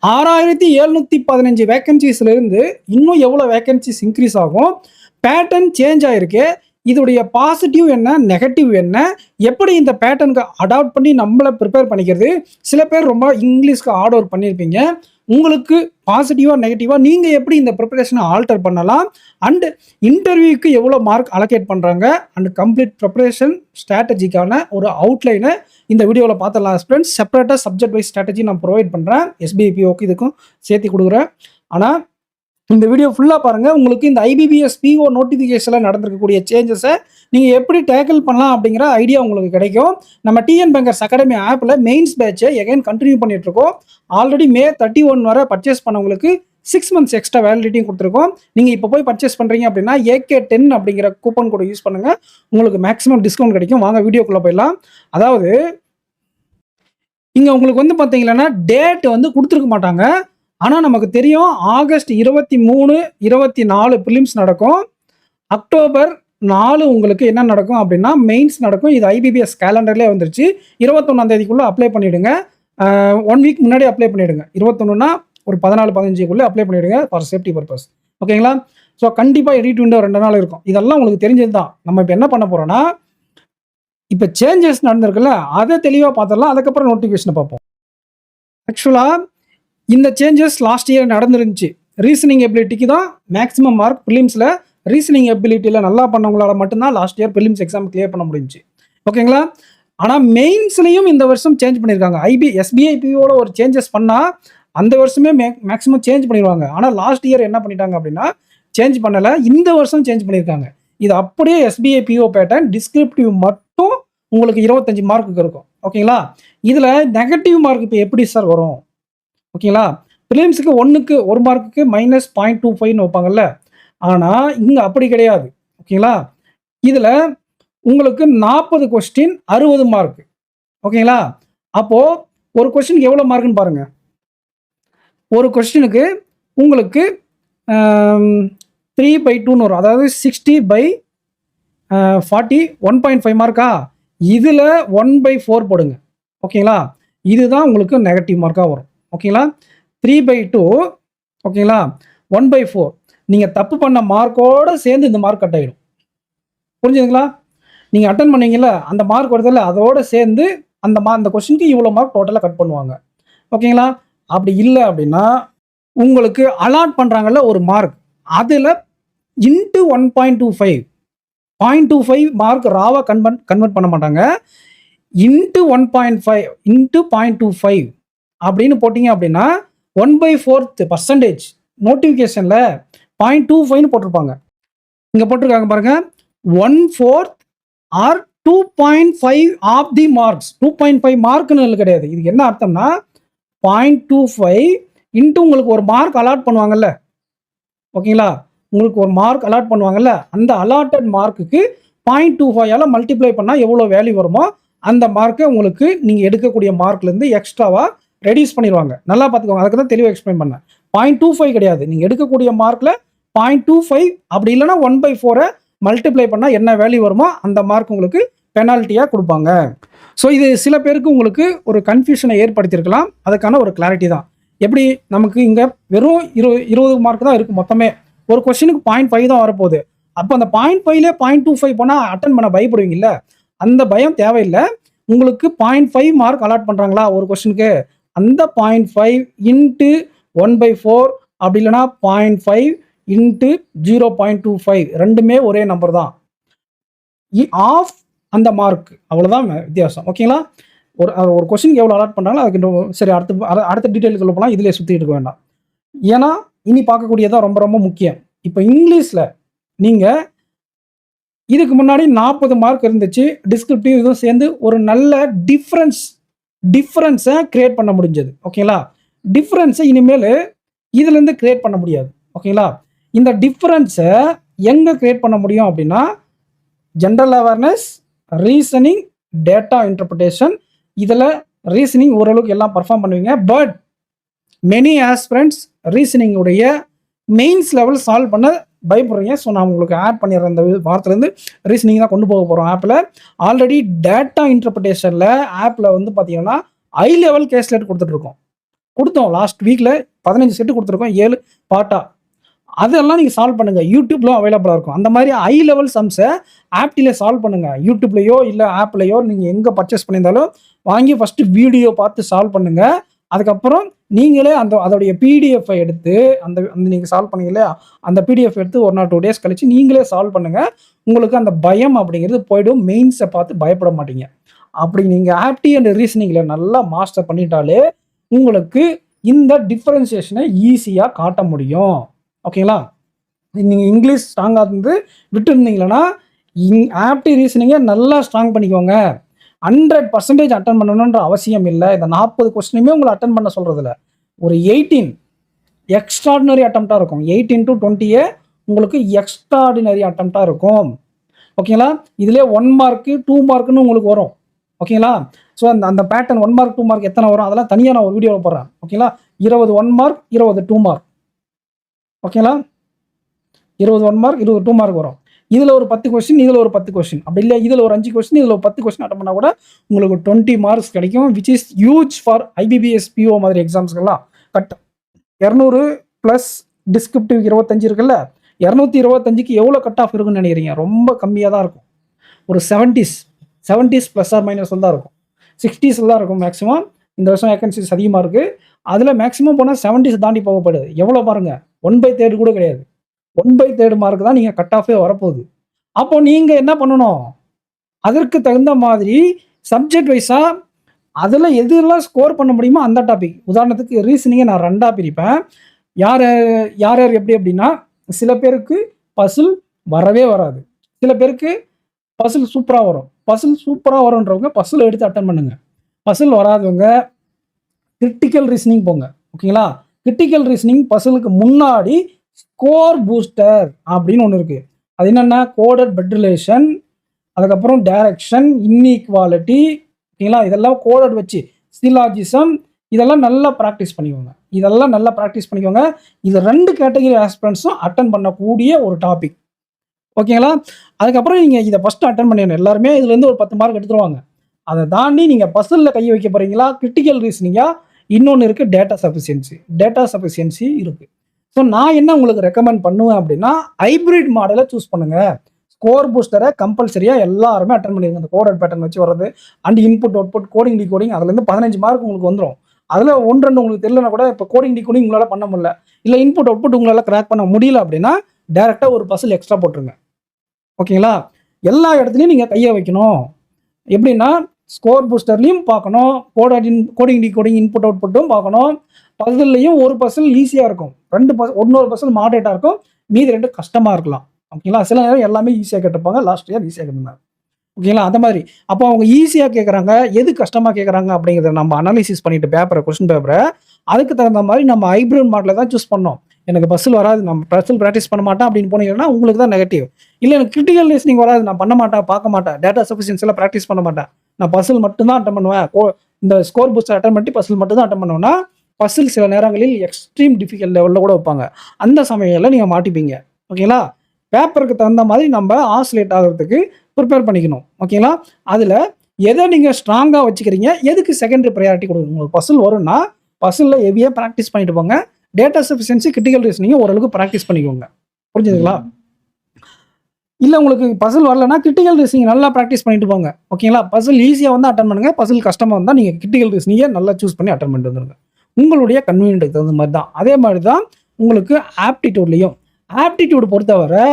6715 வேக்கன்சிஸ்லேருந்து இன்னும் எவ்வளோ vacancies increase ஆகும், பேட்டர்ன் சேஞ்ச் ஆகிருக்கு. இதோடைய பாசிட்டிவ் என்ன, நெகட்டிவ் என்ன, எப்படி இந்த பேட்டர்னுக்கு அடாப்ட் பண்ணி நம்மளை ப்ரிப்பேர் பண்ணிக்கிறது. சில பேர் ரொம்ப இங்கிலீஷ்க்கு ஹார்ட் ஒர்க் பண்ணியிருப்பீங்க. உங்களுக்கு பாசிட்டிவாக நெகட்டிவாக நீங்கள் எப்படி இந்த ப்ரிப்பரேஷனை ஆல்டர் பண்ணலாம், அண்டு இன்டர்வியூக்கு எவ்வளோ மார்க் அலோகேட் பண்ணுறாங்க, அண்ட் கம்ப்ளீட் ப்ரிப்பரேஷன் ஸ்ட்ராட்டஜிக்கான ஒரு அவுட்லைனை இந்த வீடியோவில் பார்த்துடலாம் ஃப்ரெண்ட்ஸ். செப்பரேட்டாக சப்ஜெக்ட் வைஸ் ஸ்ட்ராட்டஜி நான் ப்ரொவைட் பண்ணுறேன், SBIPOக்கு இதுக்கும் சேர்த்து கொடுக்குறேன். ஆனால் இந்த வீடியோ ஃபுல்லாக பாருங்கள். உங்களுக்கு இந்த IBPS PO நோட்டிஃபிகேஷனில் நடந்திருக்கக்கூடிய சேஞ்சஸை நீங்கள் எப்படி டேக்கிள் பண்ணலாம் அப்படிங்கிற ஐடியா உங்களுக்கு கிடைக்கும். நம்ம TN Bankers Academy ஆப்பில் மெயின்ஸ் பேட்சை எகைன் கண்டினியூ பண்ணிகிட்ருக்கோம். ஆல்ரெடி May 31 வரை பர்ச்சேஸ் பண்ணவங்களுக்கு 6 months எக்ஸ்ட்ரா வேலிடிட்டியும் கொடுத்துருக்கோம். நீங்கள் இப்போ போய் பர்ச்சேஸ் பண்ணுறீங்க அப்படின்னா AK10 அப்படிங்கிற கூப்பன் கோட் யூஸ் பண்ணுங்கள், உங்களுக்கு மேக்ஸிமம் டிஸ்கவுண்ட் கிடைக்கும். வாங்க வீடியோக்குள்ளே போயிடலாம். அதாவது இங்கே உங்களுக்கு வந்து பார்த்தீங்கன்னா டேட் வந்து கொடுத்துருக்க மாட்டாங்க. ஆனால் நமக்கு தெரியும் ஆகஸ்ட் 23, 24 ப்ரிலிம்ஸ் நடக்கும். அக்டோபர் 4 உங்களுக்கு என்ன நடக்கும் அப்படின்னா மெயின்ஸ் நடக்கும். இது IBPS கேலண்டர்லேயே வந்துருச்சு. 21ஆம் தேதிக்குள்ளே அப்ளை பண்ணிவிடுங்க. 1 வீக் முன்னாடி அப்ளை பண்ணிவிடுங்க. 21னா ஒரு 14-15க்குள்ளே அப்ளை பண்ணிவிடுங்க ஃபார் சேஃப்டி பர்பஸ். ஓகேங்களா? ஸோ கண்டிப்பாக எடிட் விண்டோ 2 நாள் இருக்கும். இதெல்லாம் உங்களுக்கு தெரிஞ்சது தான். நம்ம இப்போ என்ன பண்ண போகிறோன்னா, இப்போ சேஞ்சஸ் நடந்திருக்குல்ல, அதை தெளிவாக பார்த்துடலாம். அதுக்கப்புறம் நோட்டிஃபிகேஷனை பார்ப்போம். ஆக்சுவலாக இந்த சேஞ்சஸ் லாஸ்ட் இயர் நடந்துருந்துச்சு. ரீசனிங் எபிலிட்டிக்கு தான் மேக்ஸிமம் மார்க் ப்ரிலிம்ஸில். ரீசனிங் எபிலிட்டியில் நல்லா பண்ணவங்களால மட்டும்தான் last year prelims exam clear பண்ண முடிஞ்சிச்சு. ஓகேங்களா? ஆனால் மெயின்ஸ்லையும் இந்த வருஷம் சேஞ்ச் பண்ணியிருக்காங்க. SBIPOட ஒரு சேஞ்சஸ் பண்ணால் அந்த வருஷமே மேக்ஸிமம் சேஞ்ச் பண்ணிடுவாங்க. ஆனால் லாஸ்ட் இயர் என்ன பண்ணிட்டாங்க அப்படின்னா சேஞ்ச் பண்ணலை, இந்த வருஷம் சேஞ்ச் பண்ணியிருக்காங்க. இது அப்படியே SBIPO பேட்டர்ன். டிஸ்கிரிப்டிவ் மட்டும் உங்களுக்கு 25 மார்க்குக்கு இருக்கும். ஓகேங்களா? இதில் நெகட்டிவ் மார்க் இப்போ எப்படி சார் வரும்? ஓகேங்களா? ப்ரிலிம்ஸுக்கு 1க்கு 1 மார்க்குக்கு -0.25ன்னு வைப்பாங்கல்ல, ஆனால் இங்கே அப்படி கிடையாது. ஓகேங்களா? இதில் உங்களுக்கு 40 கொஸ்டின் 60 மார்க். ஓகேங்களா? அப்போது ஒரு கொஸ்டினுக்கு எவ்வளோ மார்க்குன்னு பாருங்கள். ஒரு கொஸ்டினுக்கு உங்களுக்கு 3/2ன்னு வரும். அதாவது 60/40 1.5 மார்க்கா. இதில் 1/4 போடுங்க. ஓகேங்களா? இதுதான் உங்களுக்கு நெகட்டிவ் மார்க்காக வரும். ஓகேங்களா? 3/2 ஓகேங்களா? 1/4 நீங்கள் தப்பு பண்ண மார்க்கோடு சேர்ந்து இந்த மார்க் கட் ஆகிடும். புரிஞ்சுதுங்களா? நீங்கள் அட்டன் பண்ணீங்கல்ல அந்த மார்க் வருதில்ல, அதோடு சேர்ந்து அந்த கொஸ்டினுக்கு இவ்வளோ மார்க் டோட்டலாக கட் பண்ணுவாங்க. ஓகேங்களா? அப்படி இல்லை அப்படின்னா உங்களுக்கு அலாட் பண்ணுறாங்கல்ல ஒரு மார்க், அதில் இன்ட்டு 1.25 0.25 மார்க் ராவாக கன்வெர்ட் பண்ண மாட்டாங்க. இன்ட்டு 1.5 இன்ட்டு 0.25 அப்படின்னு போட்டிங்க அப்படின்னா 1/4% நோட்டிஃபிகேஷனில் 0.25ன்னு போட்டிருப்பாங்க. இங்கே போட்டிருக்காங்க பாருங்கள், 1/4 ஆர் 2.5 ஆஃப் தி மார்க்ஸ். 2.5 மார்க்குன்னு கிடையாது. இதுக்கு என்ன அர்த்தம்னா 0.25 இன்ட்டு உங்களுக்கு ஒரு மார்க் அலாட் பண்ணுவாங்கல்ல. ஓகேங்களா? உங்களுக்கு ஒரு மார்க் அலாட் பண்ணுவாங்கல்ல, அந்த அலாட்டட் மார்க்குக்கு 0.25ஆல் மல்டிப்ளை பண்ணால் எவ்வளோ வேல்யூ வருமோ அந்த மார்க்கை உங்களுக்கு நீங்கள் எடுக்கக்கூடிய மார்க்லேருந்து எக்ஸ்ட்ராவாக ரெடியூஸ் பண்ணிடுவாங்க. நல்லா பார்த்துக்கோங்க. அதுக்கு தான் தெளிவாக எக்ஸ்பிளைன் பண்ணேன். 0.25 கிடையாது. நீங்கள் எடுக்கக்கூடிய மார்க்கில் 0.25 அப்படி இல்லைனா 1/4 மல்டிப்ளை பண்ணால் என்ன வேல்யூ வருமோ அந்த மார்க் உங்களுக்கு பெனால்ட்டியாக கொடுப்பாங்க. ஸோ இது சில பேருக்கு உங்களுக்கு ஒரு கன்ஃபியூஷனை ஏற்படுத்தியிருக்கலாம். அதுக்கான ஒரு கிளாரிட்டி தான். எப்படி நமக்கு இங்கே வெறும் 20 மார்க் தான் இருக்குது மொத்தமே. ஒரு கொஸ்டினுக்கு 0.5 தான் வரப்போகுது. அப்போ அந்த 0.5லே 0.25 போனால் அட்டன் பண்ண பயப்படுவீங்கல்ல, அந்த பயம் தேவையில்லை. உங்களுக்கு 0.5 மார்க் அலாட் பண்ணுறாங்களா ஒரு கொஸ்டினுக்கு, அந்த 0.5 இன்ட்டு 1/4 அப்படி இல்லைனா 0.5 இன்ட்டு 0.25 ரெண்டுமே ஒரே நம்பர் தான். ஆஃப் அந்த மார்க், அவ்வளோதான் வித்தியாசம். ஓகேங்களா? ஒரு கொஸ்டினுக்கு எவ்வளோ அலாட் பண்ணுறாங்களோ அதுக்கு சரி. அடுத்த டீட்டெயிலுக்குள்ள போகலாம், இதிலே சுற்றிட்டு இருக்க வேண்டாம். ஏன்னா இனி பார்க்கக்கூடியதான் ரொம்ப ரொம்ப முக்கியம். இப்போ இங்கிலீஷில் நீங்கள் இதுக்கு முன்னாடி 40 மார்க் இருந்துச்சு. டிஸ்கிரிப்டிவ் இதுவும் சேர்ந்து ஒரு நல்ல டிஃப்ரென்ஸை கிரியேட் பண்ண முடிஞ்சது. ஓகேங்களா? டிஃப்ரென்ஸை இனிமேல் இதுலேருந்து கிரியேட் பண்ண முடியாது. ஓகேங்களா? இந்த டிஃப்ரென்ஸை எங்கே கிரியேட் பண்ண முடியும் அப்படின்னா general awareness, reasoning, data interpretation. இதில் ரீசனிங் ஓரளவுக்கு எல்லாம் பர்ஃபார்ம் பண்ணுவீங்க. பட் மெனி ஆஸ்பிரண்ட்ஸ் ரீசனிங்குடைய மெயின்ஸ் லெவல் சால்வ் பண்ண பயப்படுறீங்க. ஸோ நான் உங்களுக்கு ஆட் பண்ணிடுறேன். இந்த வாரத்துலேருந்து ரீசனிங் தான் கொண்டு போக போகிறோம் ஆப்பில். ஆல்ரெடி டேட்டா இன்டர்பிரிட்டேஷனில் ஆப்பில் வந்து பார்த்தீங்கன்னா ஹை லெவல் கேஸ்லெட் கொடுத்துட்ருக்கோம். கொடுத்தோம். லாஸ்ட் வீக்கில் 15 செட்டு கொடுத்துருக்கோம் 7 பார்ட்டாக. அதெல்லாம் நீங்கள் சால்வ் பண்ணுங்கள். யூடியூப்ல அவைலபிளாக இருக்கும். அந்த மாதிரி ஹை லெவல் சம்ஸை ஆப்டிலே சால்வ் பண்ணுங்கள். யூடியூப்லேயோ இல்லை ஆப்லேயோ நீங்கள் எங்கே பர்ச்சேஸ் பண்ணியிருந்தாலும் வாங்கி ஃபஸ்ட்டு வீடியோ பார்த்து சால்வ் பண்ணுங்கள். அதுக்கப்புறம் நீங்களே அதோடைய பிடிஎஃப் எடுத்து அந்த நீங்கள் சால்வ் பண்ணீங்களே அந்த பிடிஎஃப் எடுத்து 1 or 2 days கழிச்சு நீங்களே சால்வ் பண்ணுங்கள். உங்களுக்கு அந்த பயம் அப்படிங்கிறது போய்டும். மெயின்ஸை பார்த்து பயப்பட மாட்டீங்க. அப்படி நீங்கள் ஆப்டி அண்ட் ரீசனிங்கில் நல்லா மாஸ்டர் பண்ணிட்டாலே உங்களுக்கு இந்த டிஃபரன்சியேஷனை ஈஸியாக காட்ட முடியும். ஓகேங்களா? நீங்கள் இங்கிலீஷ் ஸ்ட்ராங்காக இருந்து விட்டுருந்தீங்களன்னா ஆப்டி ரீசனிங்கை நல்லா ஸ்ட்ராங் பண்ணிக்கோங்க. 100% அட்டன் பண்ணணுன்ற அவசியம் இல்லை. இந்த 40 கொஸ்டினுமே உங்களை அட்டன் பண்ண சொல்கிறதில்ல. ஒரு 18 எக்ஸ்ட்ராடினரி அட்டம்ப்டாக இருக்கும். 18 to 20 உங்களுக்கு எக்ஸ்ட்ராடினரி அட்டம்ப்டாக இருக்கும். ஓகேங்களா? இதிலே 1 மார்க்கு 2 மார்க்குன்னு உங்களுக்கு வரும். ஓகேங்களா? ஸோ அந்த பேட்டர்ன் 1 மார்க் 2 மார்க் எத்தனை வரும் அதெல்லாம் தனியாக நான் ஒரு வீடியோவில் போடுறேன். ஓகேங்களா? 20 1 மார்க் 20 2 மார்க். ஓகேங்களா? 20 1 மார்க் 20 2 மார்க் வரும். இதில் ஒரு 10 கொஸ்டின் இதில் ஒரு 10 கொஸ்டின் அப்படி இல்லை இதில் ஒரு 5 கொஸ்டின் இதில் ஒரு 10 கொஸ்டின் அட்டன் பண்ணால் கூட உங்களுக்கு 20 மார்க்ஸ் கிடைக்கும். Which is huge for IBPS PO மாதிரி எக்ஸாம்ஸ்க்கெல்லாம். கட் 200 ப்ளஸ் டிஸ்கிரிப்டிவ் 25 இருக்குல்ல, 225க்கு எவ்வளோ கட் ஆஃப் இருக்குன்னு நினைக்கிறீங்க? ரொம்ப கம்மியாக தான் இருக்கும். ஒரு 70s ப்ளஸ் ஆர் மைனஸ் தான் இருக்கும். 60s தான் இருக்கும் மேக்ஸிமம். இந்த வருஷம் வேகன்சிஸ் அதிகமாக இருக்குது. அதில் மேக்ஸிமம் போனால் 70s தாண்டி போகப்படுது. எவ்வளோ பாருங்கள், 1/3 கூட கிடையாது. 1/3 மார்க் தான் நீங்கள் கட் ஆஃபே வரப்போகுது. அப்போ நீங்கள் என்ன பண்ணணும், அதற்கு தகுந்த மாதிரி சப்ஜெக்ட் வைஸாக அதில் எதெல்லாம் ஸ்கோர் பண்ண முடியுமோ அந்த டாபிக். உதாரணத்துக்கு ரீசனிங்கை நான் 2ஆக பிரிப்பேன். யார் யார் எப்படி அப்படின்னா, சில பேருக்கு பசில் வரவே வராது, சில பேருக்கு பசில் சூப்பராக வரும். பசில் சூப்பராக வரும்ன்றவங்க பசில் எடுத்து அட்டன் பண்ணுங்க. பசில் வராதவங்க கிரிட்டிக்கல் ரீசனிங் போங்க. ஓகேங்களா? கிரிட்டிக்கல் ரீசனிங் பசிலுக்கு முன்னாடி ஸ்கோர் பூஸ்டர் அப்படின்னு ஒன்று இருக்குது. அது என்னென்னா கோடட் பெட் ரிலேஷன், அதுக்கப்புறம் டைரக்ஷன், இன்இக்வாலிட்டி. ஓகேங்களா? இதெல்லாம் கோடட் வச்சு சிலாஜிசம் இதெல்லாம் நல்லா ப்ராக்டிஸ் பண்ணிக்கோங்க. இது 2 கேட்டகரி ஆஸ்பிரண்ட்ஸும் அட்டன் பண்ணக்கூடிய ஒரு டாபிக். ஓகேங்களா? அதுக்கப்புறம் நீங்கள் இதை ஃபஸ்ட்டு அட்டன் பண்ணிடணும். எல்லாருமே இதுலேருந்து ஒரு 10 மார்க் எடுத்துருவாங்க. அதை தாண்டி நீங்கள் பசிலில் கை வைக்க போகிறீங்களா, கிரிட்டிக்கல் ரீசனிங்காக இன்னொன்று இருக்குது, டேட்டா சஃபிஷியன்சி இருக்குது. ஸோ நான் என்ன உங்களுக்கு ரெக்கமெண்ட் பண்ணுவேன் அப்படின்னா, ஹைப்ரிட் மாடலை சூஸ் பண்ணுங்கள். ஸ்கோர் பூஸ்டரை கம்பல்சரியாக எல்லாருமே அட்டன் பண்ணிடுங்க. அந்த கோடட் பேட்டர்ன் வச்சு வர்றது and input output coding decoding அதுலேருந்து 15 மார்க் உங்களுக்கு வந்துடும். அதில் 1-2 உங்களுக்கு தெரியலனா கூட, இப்போ கோடிங் டிகோடிங் உங்களால் பண்ண முடியல, இல்லை இன்புட் அவுட்புட் உங்களால் கிராக் பண்ண முடியல அப்படின்னா டேரெக்டாக ஒரு பசில் எக்ஸ்ட்ரா போட்டுருங்க. ஓகேங்களா? எல்லா இடத்துலையும் நீங்கள் கையை வைக்கணும். எப்படின்னா ஸ்கோர் பூஸ்டர்லையும் பார்க்கணும், கோடிங் டிகோடிங் இன்புட் அவுட்புட்டும் பார்க்கணும். பசில்லையும் ஒரு பசில் ஈஸியாக இருக்கும், 2 இன்னொரு பசில் மாடரேட்டாக இருக்கும், மீதி 2 கஷ்டமாக இருக்கலாம். ஓகேங்களா? சில நேரம் எல்லாமே ஈஸியாக கேட்டிருப்பாங்க, லாஸ்ட் இயர் ஈஸியாக கேட்டிருந்தாங்க. ஓகேங்களா? அந்த மாதிரி அப்போ அவங்க ஈஸியாக கேட்குறாங்க, எது கஷ்டமாக கேட்குறாங்க அப்படிங்கிறத நம்ம அனாலிசிஸ் பண்ணிட்டு கொஸ்டின் பேப்பரை அதுக்கு தகுந்த மாதிரி நம்ம ஹைப்ரிட் மாடலில் தான் சூஸ் பண்ணோம். எனக்கு பஸ்ஸில் வராது, நம்ம பஸ்ஸில் ப்ராக்டிஸ் பண்ண மாட்டேன் அப்படின்னு போனீங்கன்னா உங்களுக்கு தான் நெகட்டிவ். இல்லை எனக்கு கிரிட்டிக்கல் ரீசனிங் வராது, நான் பண்ண மாட்டேன், பார்க்க மாட்டேன், டேட்டா சஃபிஷியன்சியில் ப்ராக்டிஸ் பண்ண மாட்டேன், நான் பஸ்ஸில் மட்டும்தான் அட்டன் பண்ணுவேன், இந்த ஸ்கோர் பூஸ்டர் அட்டன் பண்ணி பஸ்ஸில் மட்டும் தான் அட்டன் பண்ணுவேன்னா, பஸ்ஸில் சில நேரங்களில் எக்ஸ்ட்ரீம் டிஃபிகல்ட் லெவலில் கூட வைப்பாங்க. அந்த சமயங்களில் நீங்கள் மாட்டிப்பீங்க. ஓகேங்களா? பேப்பருக்கு தகுந்த மாதிரி நம்ம ஆசிலேட் ஆகிறதுக்கு ப்ரிப்பேர் பண்ணிக்கணும். ஓகேங்களா? அதில் எதை நீங்கள் ஸ்ட்ராங்காக வச்சுக்கிறீங்க, எதுக்கு செகண்டரி ப்ரையாரிட்டி கொடுக்கணும். உங்களுக்கு பஸ்ஸில் வரும்னா பஸ்ஸில் ஹெவியாக ப்ராக்டிஸ் பண்ணிட்டு போங்க. டேட்டா சஃபிஷியன்சி கிரிட்டிக்கல் ரீசனிங் ஓரளவுக்கு ப்ராக்டிஸ் பண்ணிக்கோங்க. புரிஞ்சுதுங்களா? இல்லை உங்களுக்கு பசில் வரலன்னா கிரிட்டிக்கல் ரீசனிங் நல்லா ப்ராக்டிஸ் பண்ணிட்டு போங்க. ஓகேங்களா? பசில் ஈஸியாக வந்து அட்டன் பண்ணுங்கள், பசில் கஷ்டமாக வந்தால் நீங்கள் கிரிட்டிக்கல் ரீசனிங்கை நல்லா சூஸ் பண்ணி அட்டன் பண்ணிட்டு வந்துருங்க. உங்களுடைய கன்வீனியன்ட்டுக்கு தகுந்த மாதிரி தான். அதே மாதிரி தான் உங்களுக்கு ஆப்டிடியூட்லையும். ஆப்டிடியூட் பொறுத்தவரை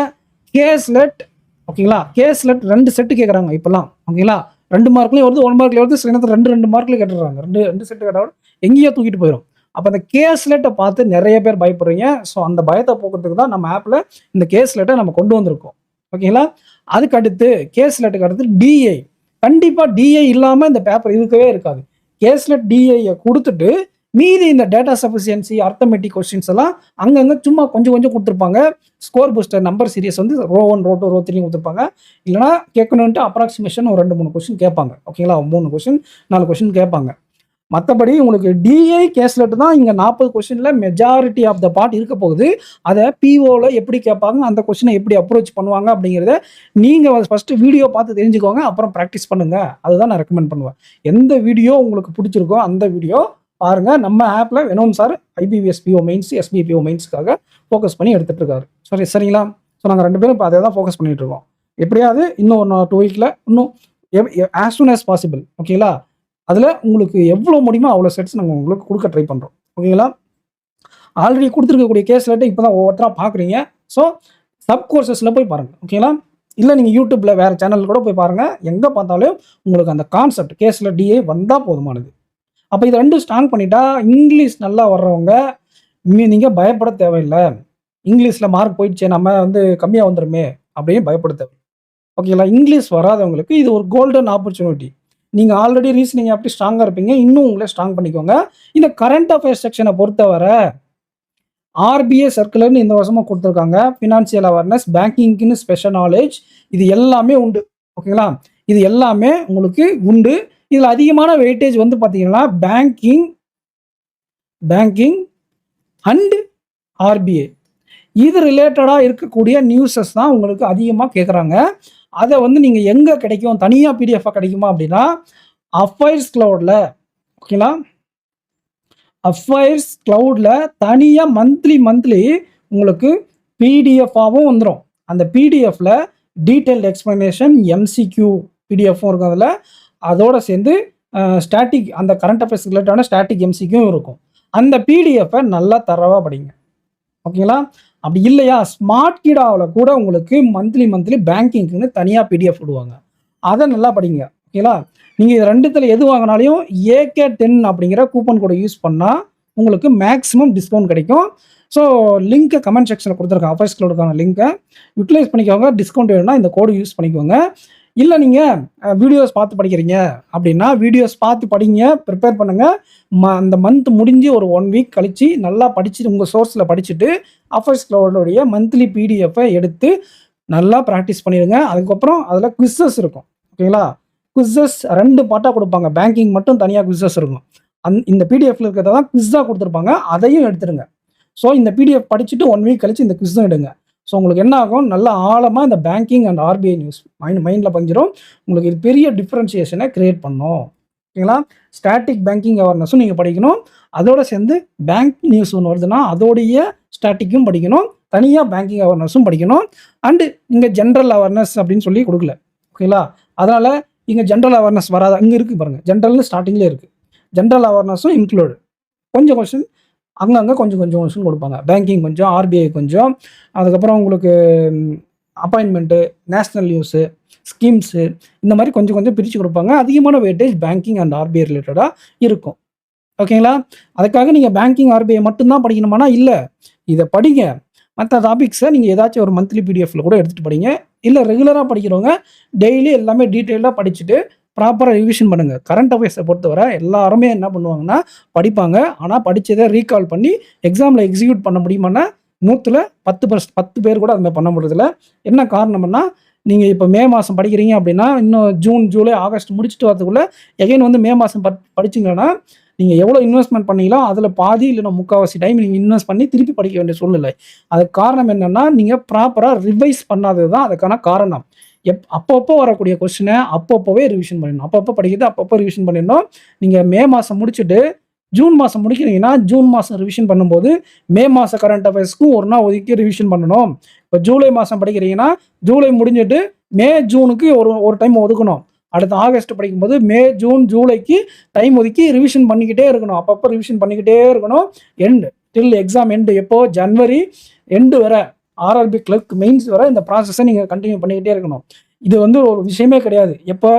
கேஸ்லெட். ஓகேங்களா? கேஸ்லெட் 2 செட்டு கேட்குறாங்க இப்போலாம். ஓகேங்களா? 2 மார்க்லேயும் வருது, 1 மார்க்லேயும் வருது, சில நேரத்தில் 2 மார்க்லேயும் கேட்டுறாங்க. 2 செட்டு கேட்டாலும் எங்கேயோ தூக்கிட்டு போயிடும். அப்போ அந்த கேஸ்லெட்டை பார்த்து நிறைய பேர் பயப்படுறீங்க. ஸோ அந்த பயத்தை போக்குறதுக்கு தான் நம்ம ஆப்பில் இந்த கேஸ்லெட்டை நம்ம கொண்டு வந்திருக்கோம். ஓகேங்களா? அதுக்கு அடுத்து கேஸ்லெட்டுக்கு அடுத்து டிஐ. கண்டிப்பாக டிஐ இல்லாமல் இந்த பேப்பர் இருக்கவே இருக்காது. கேஸ்லெட் டிஐயை கொடுத்துட்டு மீதி இந்த டேட்டா சஃபிஷியன்சி அர்த்தமெட்டிக் கொஸ்டின்ஸ் எல்லாம் அங்கங்கே சும்மா கொஞ்சம் கொடுத்துருப்பாங்க. ஸ்கோர் பூஸ்டர் நம்பர் சீரியஸ் வந்து ரோ 1 ரோ 2 ரோ 3 கொடுத்துருப்பாங்க. இல்லைனா கேட்கணுன்ட்டு அப்ராக்சிமேஷன் ஒரு 2-3 கொஸ்டின் கேட்பாங்க. ஓகேங்களா? 3 கொஸ்டின் 4 கொஸ்டின் கேட்பாங்க. மற்றபடி உங்களுக்கு டிஐ கேஸ்லெட் தான் இங்கே 40 கொஸ்டினில் மெஜாரிட்டி ஆஃப் த பார்ட் இருக்க போகுது. அதை பிஓவில் எப்படி கேட்பாங்க, அந்த கொஸ்டினை எப்படி அப்ரோச் பண்ணுவாங்க அப்படிங்கிறத நீங்கள் ஃபஸ்ட்டு வீடியோ பார்த்து தெரிஞ்சுக்கோங்க, அப்புறம் ப்ராக்டிஸ் பண்ணுங்கள். அதுதான் நான் ரெக்கமெண்ட் பண்ணுவேன். எந்த வீடியோ உங்களுக்கு பிடிச்சிருக்கோ அந்த வீடியோ பாருங்கள். நம்ம ஆப்பில் வினோம் sir IBPS PO mains, SBPO மெயின்ஸ்க்காக ஃபோக்கஸ் பண்ணி எடுத்துகிட்டு இருக்காரு. சரிங்களா? ஸோ நாங்கள் 2 பேரும் இப்போ அதை தான் ஃபோக்கஸ் பண்ணிகிட்டு இருக்கோம். எப்படியாவது இன்னும் 2 வீக்கில் இன்னும் ஆஸ் சூன் ஆஸ் பாசிபிள். ஓகேங்களா? அதில் உங்களுக்கு எவ்வளோ முடியுமோ அவ்வளோ செட்ஸ் நாங்கள் உங்களுக்கு கொடுக்க ட்ரை பண்ணுறோம். ஓகேங்களா? ஆல்ரெடி கொடுத்துருக்கக்கூடிய கேஸ் லெட்டர் இப்போ தான் ஒவ்வொருத்தராக பார்க்குறீங்க. ஸோ சப் கோர்சஸில் போய் பாருங்கள். ஓகேங்களா? இல்லை நீங்கள் யூடியூப்பில் வேறு சேனல் கூட போய் பாருங்கள். எங்கே பார்த்தாலும் உங்களுக்கு அந்த கான்செப்ட் கேஸில் DA வந்தால் போதுமானது. அப்போ இது 2 ஸ்ட்ராங் பண்ணிட்டா இங்கிலீஷ் நல்லா வர்றவங்க நீங்கள் பயப்பட தேவையில்லை. இங்கிலீஷில் மார்க் போயிடுச்சு, நம்ம கம்மியாக வந்துடுமே அப்படின்னு பயப்பட தேவை. ஓகேங்களா? இங்கிலீஷ் வராதவங்களுக்கு இது ஒரு கோல்டன் ஆப்பர்ச்சுனிட்டி. நீங்கள் ஆல்ரெடி ரீசனிங் அப்படி ஸ்ட்ராங்காக இருப்பீங்க, இன்னும் உங்களே ஸ்ட்ராங் பண்ணிக்கோங்க. இந்த கரண்ட் அஃபேர்ஸ் செக்ஷனை பொறுத்தவரை RBA சர்க்குலர்னு இந்த வருஷமாக கொடுத்துருக்காங்க. ஃபினான்சியல் அவேர்னஸ், பேங்கிங்க்குன்னு ஸ்பெஷல் நாலேஜ், இது எல்லாமே உண்டு. ஓகேங்களா? இது எல்லாமே உங்களுக்கு உண்டு. இதில் அதிகமான வெயிட்டேஜ் பார்த்தீங்கன்னா பேங்கிங் அண்ட் RBA இது ரிலேட்டடாக இருக்கக்கூடிய நியூஸஸ் தான் உங்களுக்கு அதிகமாக கேட்குறாங்க. அதை நீங்கள் எங்கே கிடைக்கும், தனியாக PDF கிடைக்குமா அப்படின்னா அஃபைர்ஸ் க்ளவுடில். ஓகேங்களா? அஃபைர்ஸ் க்ளவுடில் தனியாக மந்த்லி உங்களுக்கு PDFாகவும் வந்துடும். அந்த PDFல டீட்டெயில்டு எக்ஸ்ப்ளனேஷன் MCQ PDFும் இருக்கும். அதில் அதோடு சேர்ந்து ஸ்டாட்டிக் அந்த கரண்ட் அஃபேர்ஸ் ரிலேட்டடான ஸ்டாட்டிக் MCQவும் இருக்கும். அந்த PDFை நல்லா தரவாக படிங்க. ஓகேங்களா? அப்படி இல்லையா ஸ்மார்ட் கிடாவில் கூட உங்களுக்கு மந்த்லி பேங்கிங்க்குன்னு தனியாக PDF விடுவாங்க. அதை நல்லா படிங்க. ஓகேங்களா? நீங்கள் இது 2த்தில் எது வாங்கினாலையும் AK10 அப்படிங்கிற கூப்பன் கோடை யூஸ் பண்ணால் உங்களுக்கு மேக்ஸிமம் டிஸ்கவுண்ட் கிடைக்கும். ஸோ லிங்க்கை கமெண்ட் செக்ஷனில் கொடுத்துருக்கேன். அஃபேர்ஸ் க்ளவுடுக்கான லிங்க்கை யூட்டிலைஸ் பண்ணிக்கோங்க. டிஸ்கவுண்ட் வேணும்னா இந்த கோடு யூஸ் பண்ணிக்கோங்க. இல்லை நீங்கள் வீடியோஸ் பார்த்து படிக்கிறீங்க அப்படின்னா வீடியோஸ் பார்த்து படிங்க, ப்ரிப்பேர் பண்ணுங்கள். அந்த மந்த் முடிஞ்சு ஒரு 1 வீக் கழித்து நல்லா படிச்சுட்டு உங்கள் சோர்ஸில் படிச்சுட்டு அஃபேர்ஸ் க்ளவுடோடைய மந்த்லி PDFை எடுத்து நல்லா ப்ராக்டிஸ் பண்ணிடுங்க. அதுக்கப்புறம் அதில் குவிஸஸ் இருக்கும். ஓகேங்களா? குவிஸஸ் 2 பார்ட்டாக கொடுப்பாங்க. பேங்கிங் மட்டும் தனியாக குவிஸஸ் இருக்கும். இந்த PDFல இருக்கிறத தான் குவிஸாக கொடுத்துருப்பாங்க. அதையும் எடுத்துடுங்க. ஸோ இந்த PDF படிச்சுட்டு 1 வீக் கழிச்சு இந்த குவிஸும் எடுங்க. ஸோ உங்களுக்கு என்ன ஆகும், நல்ல ஆழமாக இந்த பேங்கிங் அண்ட் RBI நியூஸ் மைண்டில் பஞ்சிடும். உங்களுக்கு இது பெரிய டிஃப்ரென்சியேஷனை கிரியேட் பண்ணும். ஓகேங்களா? ஸ்டாட்டிக் பேங்கிங் அவேர்னஸும் நீங்கள் படிக்கணும். அதோட சேர்ந்து பேங்க் நியூஸ் ஒன்று வருதுன்னா அதோடைய ஸ்டாட்டிக்கும் படிக்கணும். தனியாக பேங்கிங் அவேர்னஸும் படிக்கணும். அண்டு இங்கே ஜென்ரல் அவேர்னஸ் அப்படின்னு சொல்லி கொடுக்கல. ஓகேங்களா? அதனால் இங்கே ஜென்ரல் அவேர்னஸ் வராதா, இங்கே இருக்குது பாருங்கள். ஜென்ரல்னு ஸ்டார்டிங்லேயே இருக்குது. ஜென்ரல் அவேர்னஸும் இன்க்ளூடு. கொஞ்சம் கொஸ்டின் அங்கங்கே கொஞ்சம் கொஸ்டின் கொடுப்பாங்க. பேங்கிங் கொஞ்சம், RBI கொஞ்சம், அதுக்கப்புறம் உங்களுக்கு அப்பாயின்மெண்ட்டு, நேஷ்னல் நியூஸு, ஸ்கீம்ஸு, இந்த மாதிரி கொஞ்சம் பிரித்து கொடுப்பாங்க. அதிகமான வெயிட்டேஜ் பேங்கிங் அண்ட் RBI ரிலேட்டடாக இருக்கும். ஓகேங்களா? அதுக்காக நீங்கள் பேங்கிங் RBI மட்டும்தான் படிக்கணுமானா இல்லை, இதை படிங்க. மற்ற டாபிக்ஸை நீங்கள் ஏதாச்சும் ஒரு மந்த்லி PDFல கூட எடுத்துகிட்டு படிங்க. இல்லை ரெகுலராக படிக்கிறவங்க டெய்லி எல்லாமே டீட்டெயிலாக படிச்சுட்டு ப்ராப்பராக ரிவிஷன் பண்ணுங்கள். கரண்ட் அஃபேர்ஸை பொறுத்தவரை எல்லாருமே என்ன பண்ணுவாங்கன்னா படிப்பாங்க. ஆனால் படித்ததை ரீகால் பண்ணி எக்ஸாமில் எக்ஸிக்யூட் பண்ண முடியுமானா 100ல் 10 பேர் கூட அதுமாதிரி பண்ண முடியறதில்ல. என்ன காரணம்னா நீங்கள் இப்போ மே மாதம் படிக்கிறீங்க அப்படின்னா இன்னும் ஜூன், ஜூலை, ஆகஸ்ட் முடிச்சுட்டு வரதுக்குள்ளே எகைன் மே மாதம் படிச்சிங்கன்னா நீங்கள் எவ்வளோ இன்வெஸ்ட்மெண்ட் பண்ணீங்களோ அதில் பாதி இல்லைன்னா 3/4 டைம் நீங்கள் இன்வெஸ்ட் பண்ணி திருப்பி படிக்க வேண்டிய சூழ்நிலை. அதுக்கு காரணம் என்னென்னா நீங்கள் ப்ராப்பராக ரிவைஸ் பண்ணாதது தான் அதுக்கான காரணம். அப்பப்போ வரக்கூடிய கொஸ்டினை அப்பப்போவே ரிவிஷன் பண்ணிடணும். அப்பப்போ படிக்கிறது அப்பப்போ ரிவிஷன் பண்ணிடணும். நீங்கள் மே மாதம் முடிச்சுட்டு ஜூன் மாதம் முடிக்கிறீங்கன்னா ஜூன் மாதம் ரிவிஷன் பண்ணும்போது மே மாத கரண்ட் அஃபேர்ஸ்க்கும் ஒரு நாள் ஒதுக்கி ரிவிஷன் பண்ணணும். இப்போ ஜூலை மாதம் படிக்கிறீங்கன்னா ஜூலை முடிஞ்சிட்டு மே ஜூனுக்கு ஒரு டைம் ஒதுக்கணும். அடுத்த ஆகஸ்ட் படிக்கும்போது மே ஜூன் ஜூலைக்கு டைம் ஒதுக்கி ரிவிஷன் பண்ணிக்கிட்டே இருக்கணும். அப்பப்போ ரிவிஷன் பண்ணிக்கிட்டே இருக்கணும். டில் எக்ஸாம் எண்டு எப்போ ஜனவரி எண்டு வரை RRB கிளர்க் மெயின்ஸ் வரை இந்த ப்ராசஸை நீங்கள் கண்டினியூ பண்ணிக்கிட்டே இருக்கணும். இது ஒரு விஷயமே கிடையாது. எப்போ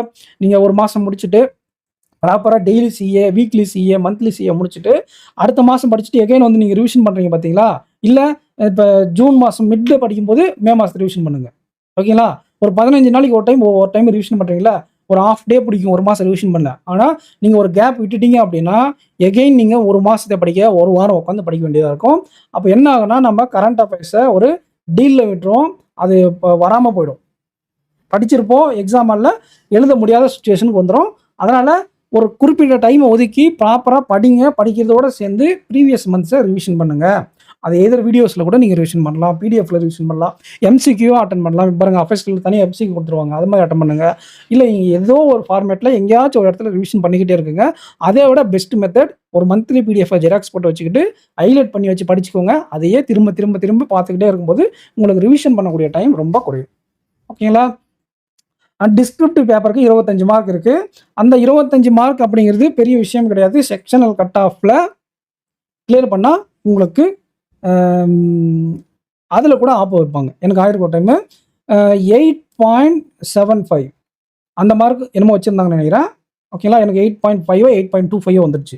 நீங்கள் ஒரு மாதம் முடிச்சுட்டு ப்ராப்பராக daily CA, weekly CA, monthly CA முடிச்சுட்டு அடுத்த மாதம் படிச்சுட்டு எகைன் நீங்கள் ரிவிஷன் பண்ணுறீங்க பார்த்தீங்களா? இல்லை இப்போ ஜூன் மாதம் மிட்டில் படிக்கும்போது மே மாதம் ரிவிஷன் பண்ணுங்கள். ஓகேங்களா? ஒரு 15 நாளைக்கு ஒரு டைம் ரிவிஷன் பண்ணுறீங்களா? ஒரு ½ டே பிடிக்கும் ஒரு மாதம் ரிவிஷன் பண்ண. ஆனால் நீங்கள் ஒரு கேப் விட்டுட்டீங்க அப்படின்னா எகெயின் நீங்கள் ஒரு மாதத்தை படிக்க ஒரு வாரம் உட்காந்து படிக்க வேண்டியதாக இருக்கும். அப்போ என்ன ஆகுனா நம்ம கரண்ட் அஃபேர்ஸை ஒரு டீலில் விட்டுருவோம். அது இப்போ வராமல் போயிடும். படிச்சிருப்போம், எக்ஸாம் ஹாலில் எழுத முடியாத சுச்சுவேஷனுக்கு வந்துடும். அதனால் ஒரு குறிப்பிட்ட டைமை ஒதுக்கி ப்ராப்பராக படிங்க. படிக்கிறதோடு சேர்ந்து ப்ரீவியஸ் மந்த்ஸை ரிவிஷன் பண்ணுங்கள். அது எதிர் வீடியோஸில் கூட நீங்கள் ரிவிஷன் பண்ணலாம், பிடிஎஃப்ல ரிவிஷன் பண்ணலாம், எம்சிக்யூவாக அட்டன் பண்ணலாம். பாருங்கள் அஃபெஸ்டில் தனியாக எம்சிக்யூ கொடுத்துருவாங்க, அது மாதிரி அட்டன் பண்ணுங்கள். இல்லை நீங்கள் ஏதோ ஒரு ஃபார்மேட்டில் எங்கேயாச்சும் ஒரு இடத்துல ரிவிஷன் பண்ணிக்கிட்டே இருக்குங்க. அதை விட பெஸ்ட் மெத்தட் ஒரு மந்த்லி பிடிஎஃபை ஜெராக்ஸ் போட்டு வச்சுக்கிட்டு ஹைலைட் பண்ணி வச்சு படிச்சுக்கோங்க. அதையே திரும்ப திரும்ப திரும்ப பார்த்துக்கிட்டே இருக்கும்போது உங்களுக்கு ரிவிஷன் பண்ணக்கூடிய டைம் ரொம்ப குறையும். ஓகேங்களா? டிஸ்கிரிப்டிவ் பேப்பருக்கு 25 மார்க் இருக்குது. அந்த 25 மார்க் அப்படிங்கிறது பெரிய விஷயம் கிடையாது. செக்ஷனல் கட் ஆஃபில் கிளியர் பண்ணால் உங்களுக்கு அதில் கூட ஆப்போ வைப்பாங்க. எனக்கு ஆயிருக்கு ஒரு டைமு 8.75 அந்த மார்க் என்னமோ வச்சுருந்தாங்கன்னு நினைக்கிறேன். ஓகேங்களா? எனக்கு 8.5 8.25 வந்துடுச்சு.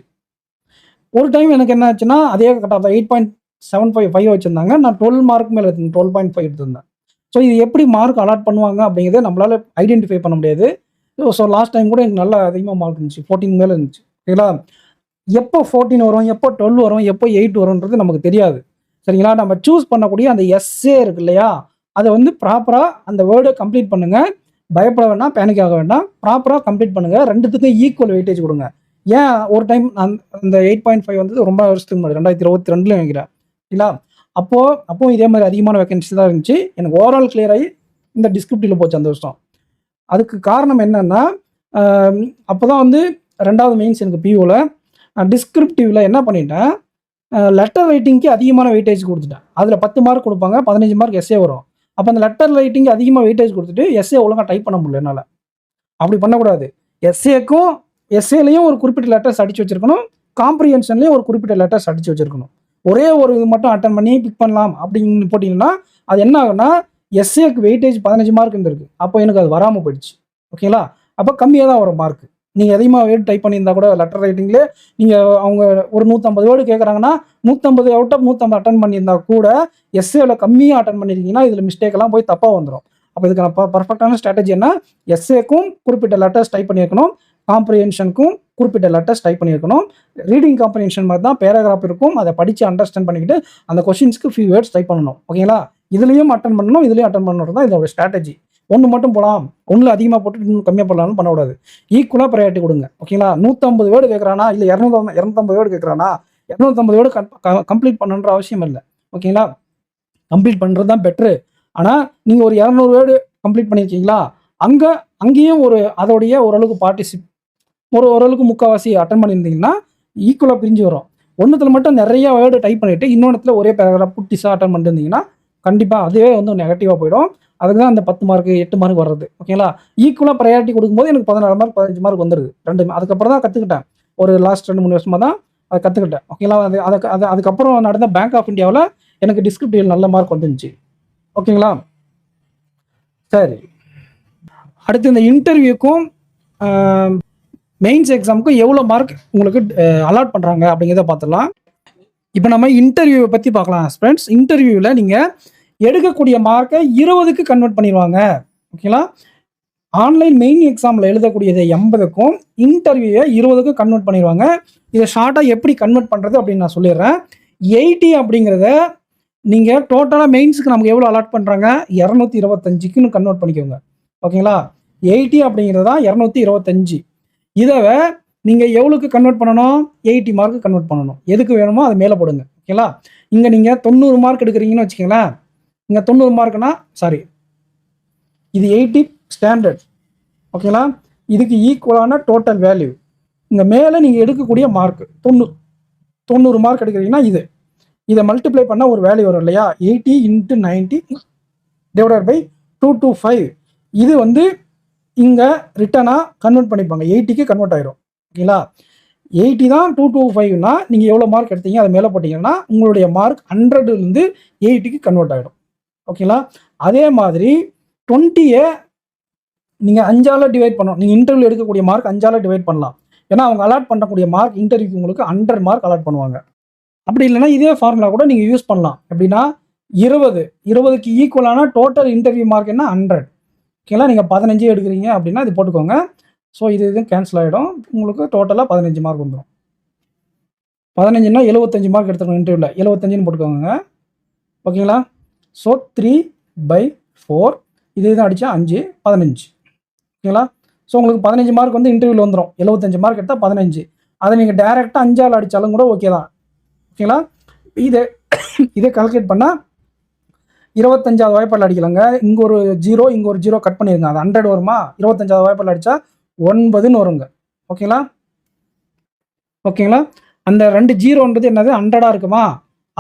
ஒரு டைம் எனக்கு என்ன ஆச்சுன்னா அதே கட் ஆஃப் 8.75 வச்சுருந்தாங்க. நான் 12 மார்க் மேலே எடுத்தேன், 12.5 எடுத்திருந்தேன். ஸோ இது எப்படி மார்க் அலாட் பண்ணுவாங்க அப்படிங்கிறத நம்மளால் ஐடென்டிஃபை பண்ண முடியாது. ஸோ லாஸ்ட் டைம் கூட எனக்கு நல்லா அதிகமாக மார்க் இருந்துச்சு, 14 மேலே இருந்துச்சு. சரிங்களா? எப்போ 14 வரும், எப்போ 12 வரும், எப்போ 8 வரும்ன்றது நமக்கு தெரியாது. சரிங்களா? நம்ம சூஸ் பண்ணக்கூடிய அந்த எஸ்ஏ இருக்கு இல்லையா, அதை வந்து ப்ராப்பராக அந்த வேர்டை கம்ப்ளீட் பண்ணுங்கள். பயப்பட வேண்டாம், பேனிக் ஆக வேண்டாம். ப்ராப்பராக கம்ப்ளீட் பண்ணுங்கள். ரெண்டுத்துக்கும் ஈக்குவல் வெயிட்டேஜ் கொடுங்க. ஏன் ஒரு டைம் அந்த 8.5 வந்து ரொம்ப வருஷத்துக்கு முன்னாடி 2022 நினைக்கிறேன். சரிங்களா? அப்போ இதே மாதிரி அதிகமான வேகன்சி தான் இருந்துச்சு. எனக்கு ஓவரால் கிளியர் ஆகி இந்த டிஸ்கிரிப்டிவில் போச்சு அந்த வருஷம். அதுக்கு காரணம் என்னன்னா, அப்போ தான் வந்து 2வது மெயின்ஸ் எனக்கு பியூவில் டிஸ்கிரிப்டிவில் என்ன பண்ணிட்டேன், லெட்டர் ரைட்டிங்க்கு அதிகமான வெயிட்டேஜ் கொடுத்துட்டேன். அதில் 10 மார்க் கொடுப்பாங்க, 15 மார்க் எஸ்ஏ வரும். அப்போ அந்த லெட்டர் ரைட்டிங்க்கு அதிகமாக வெயிட்டேஜ் கொடுத்துட்டு எஸ்ஏ ஒழுங்காக டைப் பண்ண முடியல என்னால். அப்படி பண்ணக்கூடாது. எஸ்ஏலையும் ஒரு குறிப்பிட்ட லெட்டர்ஸ் அடித்து வச்சுருக்கணும், காம்ப்ரிஹென்ஷன்லேயும் ஒரு குறிப்பிட்ட லெட்டர்ஸ் அடித்து வச்சுருக்கணும். ஒரே ஒரு இது மட்டும் அட்டன் பண்ணி பிக் பண்ணலாம் அப்படின்னு போட்டிங்கன்னா அது என்ன ஆகுன்னா, எஸ்ஏக்கு வெயிட்டேஜ் 15 மார்க் இருந்திருக்கு. அப்போ எனக்கு அது வராமல் போயிடுச்சு. ஓகேங்களா? அப்போ கம்மியாக தான் வரும் மார்க். நீங்கள் அதிகமாக வேர்டு டைப் பண்ணியிருந்தா கூட லெட்டர் ரைட்டிங்லேயே நீங்கள் அவங்க ஒரு 150 வேர்டு கேட்குறாங்கன்னா 150 அவுட் ஆஃப் 150 அட்டன் பண்ணியிருந்தா கூட எஸ்ஏவில் கம்மியாக அட்டன் பண்ணியிருக்கீங்கன்னா இதில் மிஸ்டேக்கெல்லாம் போய் தப்பாக வந்துடும். அப்போ இதுக்கான பர்ஃபெக்டான ஸ்ட்ராட்டஜி என்ன, எஸ்ஏக்கும் குறிப்பிட்ட லெட்டர்ஸ் டைப் பண்ணியிருக்கணும், காம்ப்ரிஹென்ஷனுக்கும் குறிப்பிட்ட லெட்டர்ஸ் டைப் பண்ணியிருக்கணும். ரீடிங் காம்ப்ரிஹென்ஷன் மாதிரி தான் பேராகிராஃப் இருக்கும், அதை படித்து அண்டர்ஸ்டாண்ட் பண்ணிக்கிட்டு அந்த கொஸ்டின்ஸ்க்கு ஃபியூ வேர்ட்ஸ் டைப் பண்ணணும். ஓகேங்களா? இதுலேயும் அட்டன் பண்ணணும், இதுலேயும் அட்டன் பண்ணணும் தான் இதோட ஸ்ட்ராட்டஜி. ஒன்று மட்டும் போகலாம், ஒன்றில் அதிகமாக போட்டு இன்னும் கம்மியாக போடலாம்னு பண்ணக்கூடாது. ஈக்குவலாக ப்ரையாரிட்டி கொடுங்க. ஓகேங்களா? 150 வேர்டு கேட்குறானா, இல்லை 250 வேர்டு கேட்குறானா, 250 வேர்டு கம்ப்ளீட் பண்ணணுன்ற அவசியம் இல்லை. ஓகேங்களா? கம்ப்ளீட் பண்ணுறது தான் பெட்ரு. ஆனால் நீங்கள் ஒரு 200 வேர்டு கம்ப்ளீட் பண்ணியிருக்கீங்களா, அங்கேயும் அதோடைய ஓரளவுக்கு ஓரளவுக்கு முக்கால்வாசி அட்டன் பண்ணியிருந்தீங்கன்னா ஈக்குவலாக பிரிஞ்சு வரும். ஒன்றுத்தில் மட்டும் நிறைய வேர்டு டைப் பண்ணிவிட்டு இன்னொன்றுத்தில் ஒரே பேராகிராஃப் குட்டிஸாக அட்டன் பண்ணிருந்தீங்கன்னா கண்டிப்பாக அதுவே வந்து நெகட்டிவாக போயிடும். அதுக்கு தான் அந்த 10 மார்க் 8 மார்க் வர்றது. ஓகேங்களா? ஈக்குவலாக ப்ரையாரிட்டி கொடுக்கும்போது எனக்கு 14 மார்க் 15 மார்க் வந்துடுது ரெண்டுமே. அதுக்கப்புறம் தான் கற்றுக்கிட்டேன். ஒரு லாஸ்ட் 2-3 வருஷமாக தான் அதை கற்றுக்கிட்டேன். ஓகேங்களா? அதுக்கப்புறம் நடந்த பேங்க் ஆஃப் இந்தியாவில் எனக்கு டிஸ்கிரிப்டிவ் நல்ல மார்க் வந்துருந்துச்சு. ஓகேங்களா? சரி, அடுத்து இந்த இன்டர்வியூக்கும் மெயின்ஸ் எக்ஸாமுக்கும் எவ்வளோ மார்க் உங்களுக்கு அலாட் பண்ணுறாங்க அப்படிங்கிறத பார்த்துடலாம். இப்போ நம்ம இன்டர்வியூவை பற்றி பார்க்கலாம் ஃப்ரெண்ட்ஸ். இன்டர்வியூவில் நீங்கள் எடுக்கக்கூடிய மார்க்கை 20க்கு கன்வெர்ட் பண்ணிடுவாங்க. ஓகேங்களா? ஆன்லைன் மெயின் எக்ஸாமில் எழுதக்கூடியதை 80க்கும் இன்டர்வியூவை 20க்கு கன்வெர்ட் பண்ணிடுவாங்க. இதை ஷார்ட்டாக எப்படி கன்வெர்ட் பண்ணுறது அப்படின்னு நான் சொல்லிடுறேன். 80 அப்படிங்கிறத நீங்கள் டோட்டலாக மெயின்ஸுக்கு நமக்கு எவ்வளோ அலாட் பண்ணுறாங்க, 225க்குன்னு கன்வெர்ட் பண்ணிக்கோங்க. ஓகேங்களா? 80 அப்படிங்கிறது தான் 225. இதை நீங்கள் எவ்வளோக்கு கன்வெர்ட் பண்ணணும், 80 மார்க்கு கன்வெர்ட் பண்ணணும். எதுக்கு வேணுமோ அதை மேலே போடுங்க. ஓகேங்களா? இங்கே நீங்கள் 90 மார்க் எடுக்கிறீங்கன்னு வச்சுக்கோங்களேன். இங்கே 90 மார்க்னா இது 80 ஸ்டாண்டர்ட். ஓகேங்களா? இதுக்கு ஈக்குவலான டோட்டல் வேல்யூ. இங்கே மேலே நீங்கள் எடுக்கக்கூடிய மார்க் 90 மார்க் எடுக்கிறீங்கன்னா இதை மல்டிப்ளை பண்ணால் ஒரு வேல்யூ வரும் இல்லையா, 80 × 90 டிவைடட் பை 225. இது வந்து இங்கே ரிட்டனாக கன்வெர்ட் பண்ணிப்பாங்க, 80க்கு கன்வெர்ட் ஆயிரும். ஓகேங்களா? 80 தான் 225னா நீங்கள் எவ்வளோ மார்க் எடுத்தீங்க அதை மேலே போட்டிங்கன்னா உங்களுடைய மார்க் 100லேருந்து 80க்கு கன்வெர்ட் ஆகிடும். ஓகேங்களா? அதே மாதிரி 20யை நீங்கள் 5ஆல் டிவைட் பண்ணணும். நீங்கள் இன்டர்வியூ எடுக்கக்கூடிய மார்க் 5ஆல் டிவைட் பண்ணலாம். ஏன்னா அவங்க அலாட் பண்ணக்கூடிய மார்க் இன்டர்வியூக்கு உங்களுக்கு 100 மார்க் அலாட் பண்ணுவாங்க. அப்படி இல்லைன்னா இதே ஃபார்முலா கூட நீங்கள் யூஸ் பண்ணலாம். எப்படின்னா 20க்கு ஈக்குவலான டோட்டல் இன்டர்வியூ மார்க் என்ன 100. ஓகேங்களா? நீங்கள் 15 எடுக்கிறீங்க அப்படின்னா இது போட்டுக்கோங்க. ஸோ இது கேன்சல் ஆகிடும். உங்களுக்கு டோட்டலாக 15 மார்க் வந்துடும். 15னா 75 மார்க் எடுத்துக்கணும் இன்டர்வியூவில், 75ன்னு போட்டுக்கோங்க. ஓகேங்களா? ஸோ 3/4 இது அடித்தா 5 15. ஓகேங்களா? ஸோ உங்களுக்கு 15 மார்க் வந்து இன்டர்வியூவில் வந்துடும். 75 மார்க் எடுத்தால் 15. அதை நீங்கள் டேரெக்டாக 5ஆல் அடித்தாலும் கூட ஓகே தான். ஓகேங்களா? இதை கால்குலேட் பண்ணால் 25வது வாய்ப்பாடில் அடிக்கலாங்க. இங்கே ஒரு 0 இங்கே ஒரு 0 கட் பண்ணிடுங்க. அது 100 வருமா? 25வது வாய்ப்பாடில் அடித்தா 9ன்னு வருங்க. ஓகேங்களா? அந்த 2 ஜீரோன்றது என்னது 100ஆக இருக்குமா?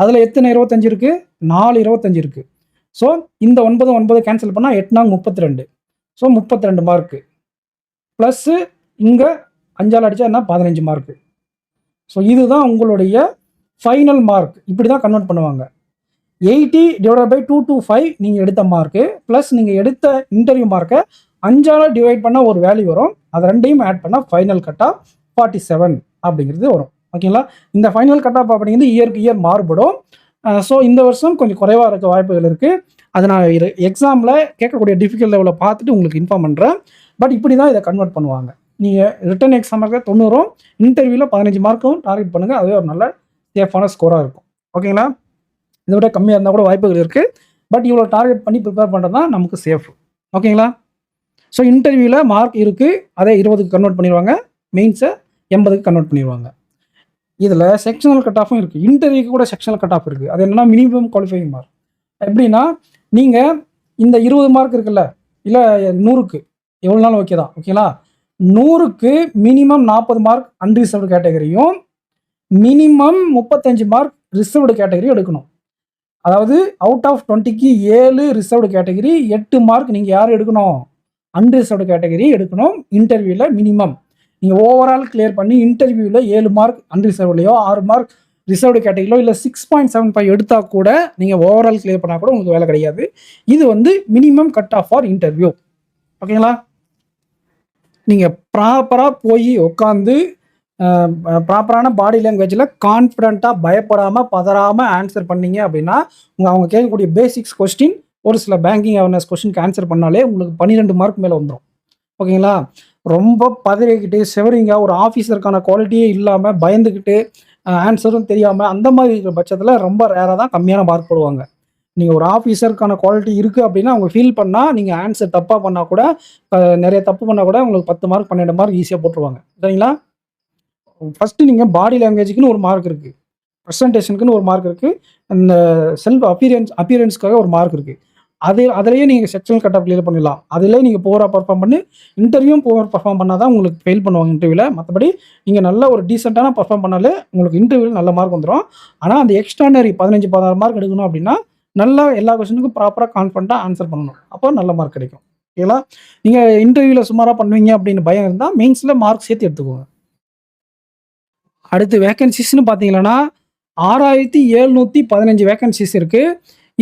அதில் எத்தனை 25 இருக்குது? 4 25 இருக்குது. ஸோ இந்த 9 கேன்சல் பண்ணால் 8 32. ஸோ 32 மார்க்கு ப்ளஸ்ஸு இங்கே 5ஆல் அடித்தா என்ன 15 மார்க்கு. ஸோ இதுதான் உங்களுடைய ஃபைனல் மார்க். இப்படி தான் கன்வெர்ட் பண்ணுவாங்க. 80/225 நீங்கள் எடுத்த மார்க்கு ப்ளஸ் நீங்கள் எடுத்த இன்டர்வியூ மார்க்கை 5ஆல் டிவைட் பண்ணால் ஒரு வேல்யூ வரும். அது ரெண்டையும் ஆட் பண்ணால் ஃபைனல் கட் ஆஃப் 47 அப்படிங்கிறது வரும். ஓகேங்களா? இந்த ஃபைனல் கட் ஆஃப் அப்படிங்கிறது இயருக்கு இயர் மாறுபடும். ஸோ இந்த வருஷம் கொஞ்சம் குறைவாக இருக்க வாய்ப்புகள் இருக்குது. அதை நான் எக்ஸாமில் கேட்கக்கூடிய டிஃபிகல்ட் லெவலில் பார்த்துட்டு உங்களுக்கு இன்ஃபார்ம் பண்ணுறேன். பட் இப்படி தான் இதை கன்வெர்ட் பண்ணுவாங்க. நீங்கள் ரிட்டன் எக்ஸாமுக்கு 90, இன்டர்வியூவில் 15 மார்க்கும் டார்கெட் பண்ணுங்கள். அதுவே ஒரு நல்ல சேஃபான ஸ்கோராக இருக்கும். ஓகேங்களா? இதை விட கம்மியாக இருந்தால் கூட வாய்ப்புகள் இருக்குது. பட் இவ்வளோ டார்கெட் பண்ணி ப்ரிப்பேர் பண்ணுறது தான் நமக்கு சேஃப். ஓகேங்களா? ஸோ இன்டர்வியூவில் மார்க் இருக்குது, அதை 20க்கு கன்வெர்ட் பண்ணிடுவாங்க. மெயின்ஸை 80க்கு கன்வெர்ட் பண்ணிடுவாங்க. இதில் செக்ஷனல் கட் ஆஃபும் இருக்குது. இன்டர்வியூக்கு கூட செக்ஷனல் கட் ஆஃப் இருக்குது. அது என்னென்னா மினிமம் குவாலிஃபையிங் மார்க். எப்படின்னா நீங்கள் இந்த 20 மார்க் இருக்குல்ல, இல்லை 100க்கு எவ்வளோ நாள் ஓகே தான். ஓகேங்களா? 100க்கு மினிமம் 40 மார்க் அன்ரிசர்வ்டு கேட்டகரியும் மினிமம் 35 மார்க் ரிசர்வ்டு கேட்டகரியும் எடுக்கணும். அதாவது அவுட் ஆஃப் 20க்கு 7 ரிசர்வ்டு கேட்டகரி, 8 மார்க் நீங்கள் யார் எடுக்கணும்? அன்ரிசர்வ்டு கேட்டகரி எடுக்கணும். இன்டர்வியூவில் மினிமம் நீங்கள் ஓவரால் கிளியர் பண்ணி இன்டர்வியூவில் 7 மார்க் அன்ரிசர்வ்லையோ 6 மார்க் ரிசர்வ்டு கேட்டகரியிலோ இல்லை 6.75 எடுத்தால் கூட நீங்கள் ஓவரால் கிளியர் பண்ணால் கூட உங்களுக்கு வேலை கிடையாது. இது வந்து minimum cut off for interview. ஓகேங்களா? நீங்கள் ப்ராப்பராக போய் உட்காந்து ப்ராப்பரான பாடி லாங்குவேஜில் கான்ஃபிடண்ட்டாக பயப்படாமல் பதறாமல் ஆன்சர் பண்ணீங்க அப்படின்னா அவங்க கேட்கக்கூடிய பேசிக்ஸ் கொஸ்டின், ஒரு சில பேங்கிங் அவேர்னஸ் கொஸ்டினுக்கு ஆன்சர் பண்ணாலே உங்களுக்கு 12 மார்க் மேலே வந்துடும். ஓகேங்களா? ரொம்ப பதவிக்கிட்டு செவரிங்க ஒரு ஆஃபீஸருக்கான குவாலிட்டியே இல்லாமல் பயந்துக்கிட்டு ஆன்சரும் தெரியாமல் அந்த மாதிரி இருக்கிற பட்சத்தில் ரொம்ப ரேராக தான் கம்மியான மார்க் போடுவாங்க. நீங்கள் ஒரு ஆஃபீஸருக்கான குவாலிட்டி இருக்குது அப்படின்னா அவங்க ஃபீல் பண்ணால் நீங்கள் ஆன்சர் தப்பாக பண்ணால் கூட நிறைய தப்பு பண்ணால் கூட உங்களுக்கு 10 மார்க் 12 மார்க் ஈஸியாக போட்டுருவாங்க. சரிங்களா? ஃபஸ்ட்டு நீங்கள் பாடி லாங்குவேஜுக்குன்னு ஒரு மார்க் இருக்குது, ப்ரெசன்டேஷனுக்குன்னு ஒரு மார்க் இருக்குது, அந்த செல்ஃப் அப்பியரன்ஸ்க்காக ஒரு மார்க் இருக்குது. அதிலேயே நீங்கள் செக்ஷனல் கட் ஆஃப் கிளியர் பண்ணிடலாம். அதிலே நீங்கள் புவராக பர்ஃபார்ம் பண்ணி இன்டர்வியூவும் புவர் பர்ஃபார்ம் பண்ணால் தான் உங்களுக்கு ஃபெயில் பண்ணுவாங்க இன்டர்வியூவில். மற்றபடி நீங்கள் நல்ல ஒரு டீசெண்டான பர்ஃபார்ம் பண்ணாலே உங்களுக்கு இன்டர்வியூவில் நல்ல மார்க் வந்துடும். ஆனால் அந்த எக்ஸ்ட்ரானரி 15-16 மார்க் எடுக்கணும் அப்படின்னா நல்லா எல்லா கொஸ்டினுக்கும் ப்ராப்பராக கான்ஃபிடண்ட்டாக ஆன்சர் பண்ணணும். அப்போ நல்ல மார்க் கிடைக்கும். ஓகேங்களா? நீங்கள் இன்டர்வியூவில் சுமாராக பண்ணுவீங்க அப்படின்னு பயம் இருந்தால் மெயின்ஸில் மார்க் சேர்த்து எடுத்துக்கோங்க. அடுத்து வேக்கன்சிஸ்ன்னு பார்த்தீங்கன்னா 6715 வேக்கன்சிஸ் இருக்குது.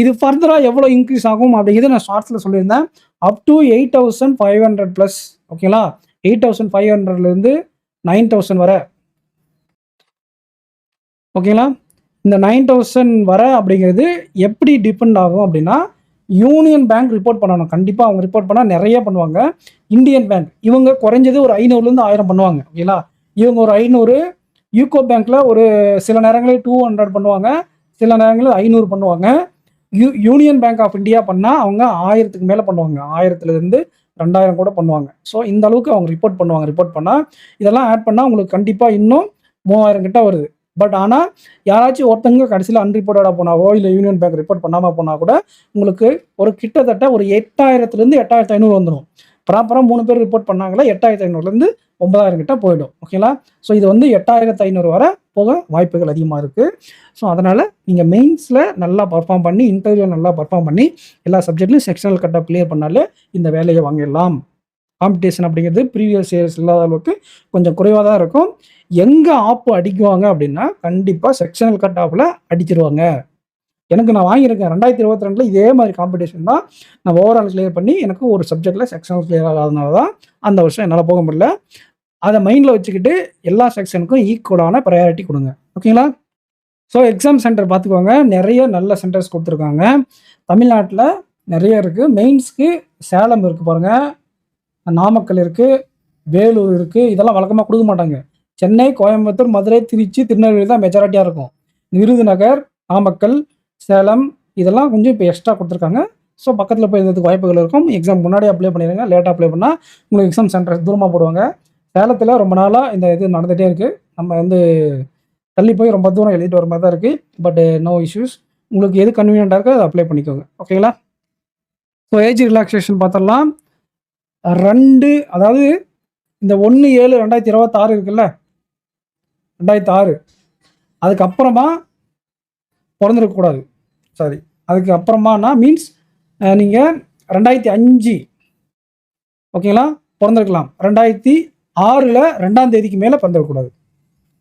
இது ஃபர்தராக எவ்வளோ இன்க்ரீஸ் ஆகும் அப்படிங்கிறது நான் ஷார்ட்ஸில் சொல்லியிருந்தேன். Up to 8500 plus. ஓகேங்களா? 8500லேருந்து 9000 வரை. ஓகேங்களா? இந்த 9000 வரை அப்படிங்கிறது எப்படி டிபெண்ட் ஆகும் அப்படின்னா யூனியன் பேங்க் ரிப்போர்ட் பண்ணணும். கண்டிப்பாக அவங்க ரிப்போர்ட் பண்ணால் நிறைய பண்ணுவாங்க. இந்தியன் பேங்க் இவங்க குறைஞ்சது ஒரு 500லேருந்து 1000 பண்ணுவாங்க. ஓகேங்களா? இவங்க ஒரு 500, யூகோ பேங்க்கில் ஒரு சில நேரங்களில் 200 பண்ணுவாங்க, சில நேரங்களில் 500 பண்ணுவாங்க. யூனியன் பேங்க் ஆஃப் இந்தியா பண்ணால் அவங்க 1000க்கு மேலே பண்ணுவாங்க. 1000லேருந்து 2000 கூட பண்ணுவாங்க. ஸோ இந்த அளவுக்கு அவங்க ரிப்போர்ட் பண்ணுவாங்க. ரிப்போர்ட் பண்ணால் இதெல்லாம் ஆட் பண்ணால் உங்களுக்கு கண்டிப்பாக இன்னும் 3000 கிட்ட வருது. பட் ஆனால் யாராச்சும் ஒருத்தங்க கடைசியில் அன்ரிப்போர்ட்டடாக போனாவோ இல்லை யூனியன் பேங்க் ரிப்போர்ட் பண்ணாமல் போனால் கூட உங்களுக்கு ஒரு கிட்டத்தட்ட ஒரு 8000லேருந்து 8500 வந்துடும். ப்ராப்பராக 3 பேர் ரிப்போர்ட் பண்ணாங்களா 8500லேருந்து 9000 கிட்ட போயிடும். ஓகேங்களா? ஸோ இது வந்து 8500 வரை போக வாய்ப்புகள் அதிகமாக இருக்குது. ஸோ அதனால் நீங்கள் மெயின்ஸில் நல்லா பர்ஃபார்ம் பண்ணி இன்டர்வியூ நல்லா பர்ஃபார்ம் பண்ணி எல்லா சப்ஜெக்ட்லையும் செக்ஷனல் கட் ஆஃப் கிளியர் பண்ணாலே இந்த வேலையை வாங்கிடலாம். காம்படிஷன் அப்படிங்கிறது ப்ரீவியஸ் இயர்ஸ் இல்லாத அளவுக்கு கொஞ்சம் குறைவாக தான் இருக்கும். எங்கே ஆப்பு அடிக்குவாங்க அப்படின்னா கண்டிப்பாக செக்ஷனல் கட் ஆஃபில் அடிச்சிருவாங்க. எனக்கு நான் வாங்கியிருக்கேன் 2022 இதே மாதிரி காம்படிஷன் தான். நான் ஓவரால் கிளியர் பண்ணி எனக்கு ஒரு சப்ஜெக்டில் செக்ஷனல் கிளியர் ஆகாதனால தான் அந்த வருஷம் என்னால் போக முடியல. அதை மைண்டில் வச்சுக்கிட்டு எல்லா செக்ஷனுக்கும் ஈக்குவலான ப்ரையாரிட்டி கொடுங்க. ஓகேங்களா? ஸோ எக்ஸாம் சென்டர் பார்த்துக்கோங்க. நிறைய நல்ல சென்டர்ஸ் கொடுத்துருக்காங்க. தமிழ்நாட்டில் நிறைய இருக்குது. மெயின்ஸ்க்கு சேலம் இருக்குது பாருங்கள், நாமக்கல் இருக்குது, வேலூர் இருக்குது. இதெல்லாம் வழக்கமாக கொடுக்க மாட்டாங்க. சென்னை, கோயம்புத்தூர், மதுரை, திருச்சி, திருநெல்வேலி தான் மெஜாரிட்டியாக இருக்கும். விருதுநகர், நாமக்கல், சேலம் இதெல்லாம் கொஞ்சம் இப்போ எக்ஸ்ட்ரா கொடுத்துருக்காங்க. ஸோ பக்கத்தில் போய் எழுதுறதுக்கு வாய்ப்புகள் இருக்கும். எக்ஸாம் முன்னாடியே அப்ளை பண்ணிடுங்க. லேட்டாக அப்ளை பண்ணால் உங்களுக்கு எக்ஸாம் சென்டர் தூரமாக போடுவாங்க. சேலத்தில் ரொம்ப நாளாக இந்த இது நடந்துகிட்டே இருக்குது. நம்ம வந்து தள்ளி போய் ரொம்ப தூரம் எழுதிட்டு வர மாதிரி தான் இருக்குது. But no issues. உங்களுக்கு எது கன்வீனியண்ட்டாக இருக்கோ அதை அப்ளை பண்ணிக்கோங்க. ஓகேங்களா? ஸோ ஏஜ் ரிலாக்ஸேஷன் பார்த்துடலாம். 2 அதாவது இந்த 1/7/2026 இருக்குல்ல, 2006 அதுக்கப்புறமா பிறந்திருக்கக்கூடாது. சாரி, அதுக்கு அப்புறமானா மீன்ஸ் நீங்கள் 2005 ஓகேங்களா பிறந்திருக்கலாம். 2006 2ஆம் தேதிக்கு மேலே பிறந்திருக்கக்கூடாது.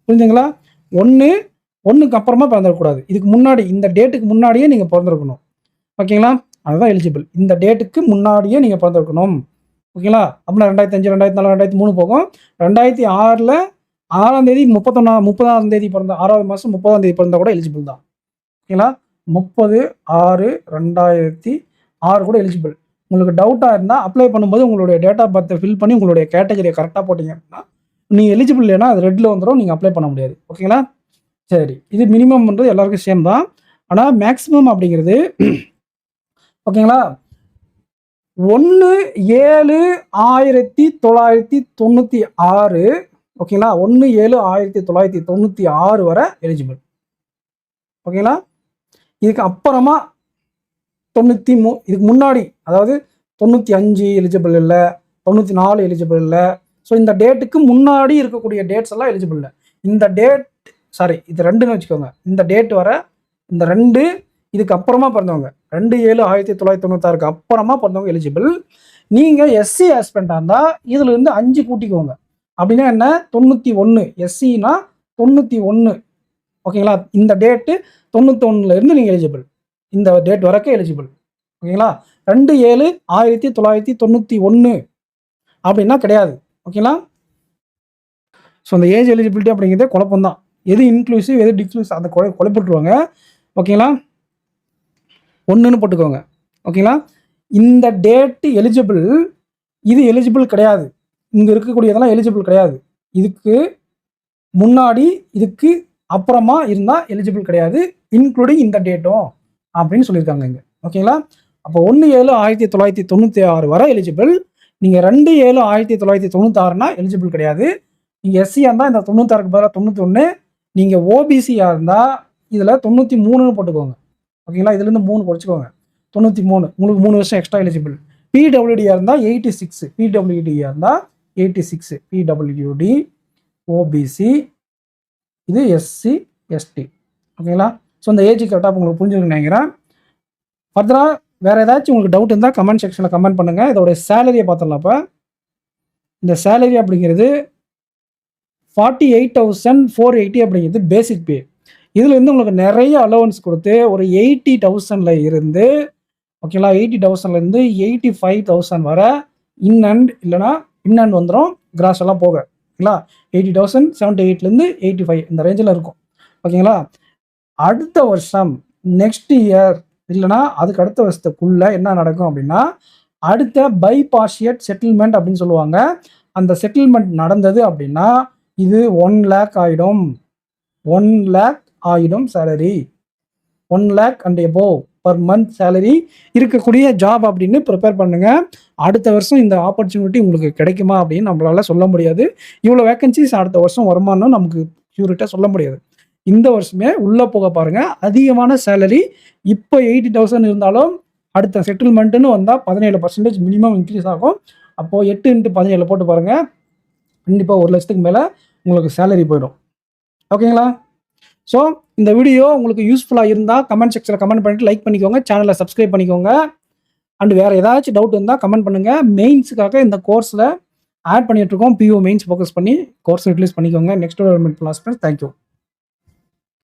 புரிஞ்சுங்களா? 1/1க்கு அப்புறமா பிறந்திருக்கக்கூடாது. இதுக்கு முன்னாடி இந்த டேட்டுக்கு முன்னாடியே நீங்கள் பிறந்திருக்கணும். ஓகேங்களா? அதுதான் எலிஜிபிள். இந்த டேட்டுக்கு முன்னாடியே நீங்கள் பிறந்திருக்கணும். ஓகேங்களா? அப்படின்னா 2005, 2004, 2003 போகும். 2006 6ஆம் தேதி 30ஆம் தேதி பிறந்த 6வது மாதம் 30ஆம் தேதி பிறந்தால் கூட எலிஜிபிள் தான். ஓகேங்களா? 30/6/2006 கூட எலிஜிபிள். உங்களுக்கு டவுட்டாக இருந்தால் அப்ளை பண்ணும்போது உங்களுடைய டேட் ஆஃப் பர்த்தை ஃபில் பண்ணி உங்களுடைய கேட்டகரியை கரெக்டாக போட்டிங்க அப்படின்னா நீங்கள் எலிஜிபிள் இல்லைன்னா அது ரெட்டில் வந்துடும், நீங்கள் அப்ளை பண்ண முடியாது. ஓகேங்களா? சரி, இது மினிமம் பண்ணுறது எல்லாருக்கும் சேம் தான். ஆனால் மேக்ஸிமம் அப்படிங்கிறது ஓகேங்களா 1/7/1996 ஓகேங்களா 1/7/1996 வரை எலிஜிபிள். ஓகேங்களா? இதுக்கு அப்புறமா 93 இதுக்கு முன்னாடி அதாவது 95 எலிஜிபிள் இல்லை, 94 எலிஜிபிள் இல்லை. ஸோ இந்த டேட்டுக்கு முன்னாடி இருக்கக்கூடிய டேட்ஸ் எல்லாம் எலிஜிபிள் இல்லை. இந்த டேட் சாரி இது 2ன்னு வச்சுக்கோங்க. இந்த டேட் வர இந்த 2 இதுக்கு அப்புறமா பிறந்தவங்க 2/7/1996 அப்புறமா பிறந்தவங்க எலிஜிபிள். நீங்கள் எஸ்சி ஆஸ்பெண்டாக இருந்தால் இதுலேருந்து 5 கூட்டிக்கோங்க. அப்படின்னா என்ன? 91. எஸ்சினா 91. ஓகேங்களா? இந்த டேட்டு 91லேருந்து நீங்கள் எலிஜிபிள். இந்த டேட் வரைக்கும் எலிஜிபிள். ஓகேங்களா? 2/7/1991 அப்படின்னா கிடையாது. ஓகேங்களா? ஸோ அந்த ஏஜ் எலிஜிபிலிட்டி அப்படிங்கிறதே குழப்பம்தான். எது இன்க்ளூசிவ் எது டிக்ளூசிவ் அந்த குழப்பிட்டுருவாங்க. ஓகேங்களா? 1ன்னு போட்டுக்கோங்க. ஓகேங்களா? இந்த டேட்டு எலிஜிபிள், இது எலிஜிபிள் கிடையாது. இங்கே இருக்கக்கூடியதெல்லாம் எலிஜிபிள் கிடையாது. இதுக்கு முன்னாடி இதுக்கு அப்புறமா இருந்தால் எலிஜிபிள் கிடையாது, இன்க்ளூடிங் இந்த டேட்டும் அப்படின்னு சொல்லியிருக்காங்க இங்கே. ஓகேங்களா? அப்போ 1/7/1996 வரை எலிஜிபிள். நீங்கள் 2/7/1996னா எலிஜிபிள் கிடையாது. நீங்கள் எஸ்சியாக இருந்தால் இந்த 96க்கு பதிலாக 91. நீங்கள் ஓபிசியாக இருந்தால் இதில் 93ன்னு போட்டுக்கோங்க. ஓகேங்களா? இதுலேருந்து 3 குறைச்சிக்கோங்க. 93 உங்களுக்கு 3 வருஷம் எக்ஸ்ட்ரா எலிஜிபிள். பிடபிள்யூடியாக இருந்தால் 86. பிடபிள்யூடியாக இருந்தால் 86. பிடபிள்யூடி ஓபிசி இது எஸ்சி எஸ்டி. ஓகேங்களா? ஸோ இந்த ஏஜ் கரெக்டாக உங்களுக்கு புரிஞ்சுக்கணும்னு நினைக்கிறேன். ஃபர்தராக வேறு ஏதாச்சும் உங்களுக்கு டவுட் இருந்தால் கமெண்ட் செக்ஷனில் கமெண்ட் பண்ணுங்கள். இதோட சேலரியை பார்த்துடலாம். இப்போ இந்த சேலரி அப்படிங்கிறது 48,480 அப்படிங்கிறது பேசிக் பே. இதில் இருந்து உங்களுக்கு நிறைய அலோவன்ஸ் கொடுத்து ஒரு 80,000 இருந்து ஓகேங்களா 80,000 85,000 வரை இன் அண்ட் வந்துடும். கிராஸ் எல்லாம் போக ஓகேங்களா 80,000 78லேருந்து 85 இந்த ரேஞ்சில் இருக்கும். ஓகேங்களா? அடுத்த வருஷம் நெக்ஸ்ட் இயர் இல்லைனா அதுக்கு அடுத்த வருஷத்துக்குள்ள என்ன நடக்கும் அப்படின்னா அடுத்த பைபார்ஷியட் செட்டில்மெண்ட் அப்படின்னு சொல்லுவாங்க. அந்த செட்டில்மெண்ட் நடந்தது அப்படின்னா இது 1 lakh ஆகிடும். 1 lakh ஆகிடும் salary. 1 lakh and above per month salary இருக்கக்கூடிய ஜாப் அப்படின்னு ப்ரிப்பேர் பண்ணுங்கள். அடுத்த வருஷம் இந்த ஆப்பர்ச்சுனிட்டி உங்களுக்கு கிடைக்குமா அப்படின்னு நம்மளால சொல்ல முடியாது. இவ்வளோ வேக்கன்சிஸ் அடுத்த வருஷம் வருமானம் நமக்கு ஷூரிட்டாக சொல்ல முடியாது. இந்த வருஷமே உள்ளே போக பாருங்கள். அதிகமான சேலரி இப்போ 80,000 இருந்தாலும் அடுத்த செட்டில்மெண்ட்டுன்னு வந்தால் 17% மினிமம் இன்க்ரீஸ் ஆகும். அப்போது 8 × 17 போட்டு பாருங்கள். கண்டிப்பாக 1 லட்சத்துக்கு மேலே உங்களுக்கு சேலரி போயிடும். ஓகேங்களா? ஸோ இந்த வீடியோ உங்களுக்கு யூஸ்ஃபுல்லாக இருந்தால் கமெண்ட் செக்ஷனில் கமெண்ட் பண்ணிவிட்டு லைக் பண்ணிக்கோங்க. சேனலை சப்ஸ்கிரைப் பண்ணிக்கோங்க. அண்ட் வேறு ஏதாச்சும் டவுட் இருந்தால் கமெண்ட் பண்ணுங்கள். மெயின்ஸுக்காக இந்த கோர்ஸில் ஆட் பண்ணிகிட்ருக்கோம். பிஓ மெயின்ஸ் ஃபோக்கஸ் பண்ணி கோர்ஸ் யூட்டிலைஸ் பண்ணிக்கோங்க. Next development plus friends. Thank you.